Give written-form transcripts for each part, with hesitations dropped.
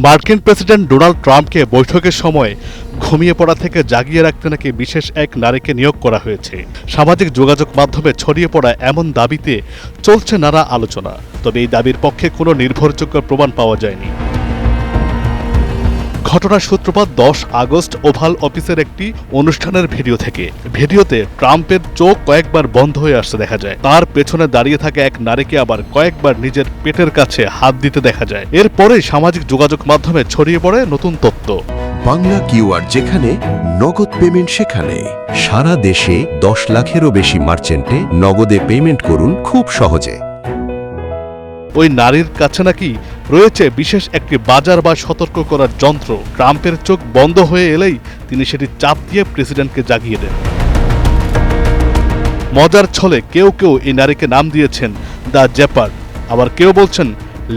মার্কিন president Donald ট্রাম্পকে বৈঠকের সময় ঘুমিয়ে পড়া থেকে জাগিয়ে রাখতে নাকি বিশেষ এক নারীকে নিয়োগ করা হয়েছে। সামাজিক যোগাযোগ মাধ্যমে ছড়িয়ে পড়া এমন দাবিতে চলছে নানা আলোচনা, তবে এই দাবির পক্ষে কোনো নির্ভরযোগ্য প্রমাণ পাওয়া যায়নি। ঘটনার সূত্রপাত 10 আগস্ট ওভাল অফিসের একটি অনুষ্ঠানের ভিডিও থেকে। ভিডিওতে ট্রাম্পের চোখ কয়েকবার বন্ধ হয়ে আসতে দেখা যায়। তার পেছনে দাঁড়িয়ে থাকা এক নারীকে আবার কয়েকবার নিজের পেটের কাছে হাত দিতে দেখা যায়। এরপরেই সামাজিক যোগাযোগ মাধ্যমে ছড়িয়ে পড়ে নতুন তথ্য। বাংলা কিউআর যেখানে, নগদ পেমেন্ট সেখানে। সারা দেশে 10 লাখেরও বেশি মার্চেন্টে নগদে পেমেন্ট করুন খুব সহজে। ওই নারীর কাছে নাকি রয়েছে বিশেষ একটি বাজার বা সতর্ক করার যন্ত্র। ট্রাম্পের চোখ বন্ধ হয়ে এলেই তিনি সেটি চাপ দিয়ে প্রেসিডেন্টকে জাগিয়ে দেন। মজার ছলে কেউ কেউ এই নারীকে নাম দিয়েছেন দ্য জেপার্ড, আবার কেউ বলছেন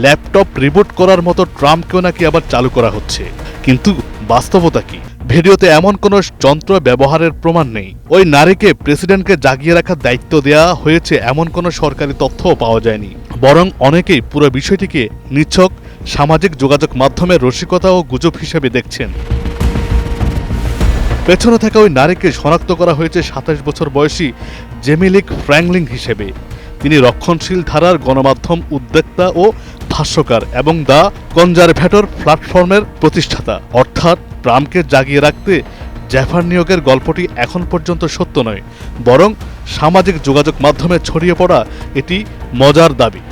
ল্যাপটপ রিবুট করার মতো ট্রাম্পকেও নাকি আবার চালু করা হচ্ছে। কিন্তু বাস্তবতা কি? ভিডিওতে এমন কোনো যন্ত্র ব্যবহারের প্রমাণ নেই। ওই নারীকে প্রেসিডেন্টকে জাগিয়ে রাখার দায়িত্ব দেওয়া হয়েছে এমন কোনো সরকারি তথ্যও পাওয়া যায়নি। বরং অনেকেই পুরো বিষয়টিকে নিছক সামাজিক যোগাযোগ মাধ্যমে রসিকতা ও গুজব হিসেবে দেখছেন। পেছনে থাকা ওই নারীকে শনাক্ত করা হয়েছে 27 বছর বয়সী জেমিলিক ফ্র্যাঙ্কলিন হিসেবে। তিনি রক্ষণশীল ধারার গণমাধ্যম উদ্যোক্তা ও ভাষ্যকার এবং দ্য কনজারভেটর প্ল্যাটফর্মের প্রতিষ্ঠাতা। অর্থাৎ ট্রাম্পকে জাগিয়ে রাখতে জেফার নিয়োগের গল্পটি এখন পর্যন্ত সত্য নয়, বরং সামাজিক যোগাযোগ মাধ্যমে ছড়িয়ে পড়া এটি মজার দাবি।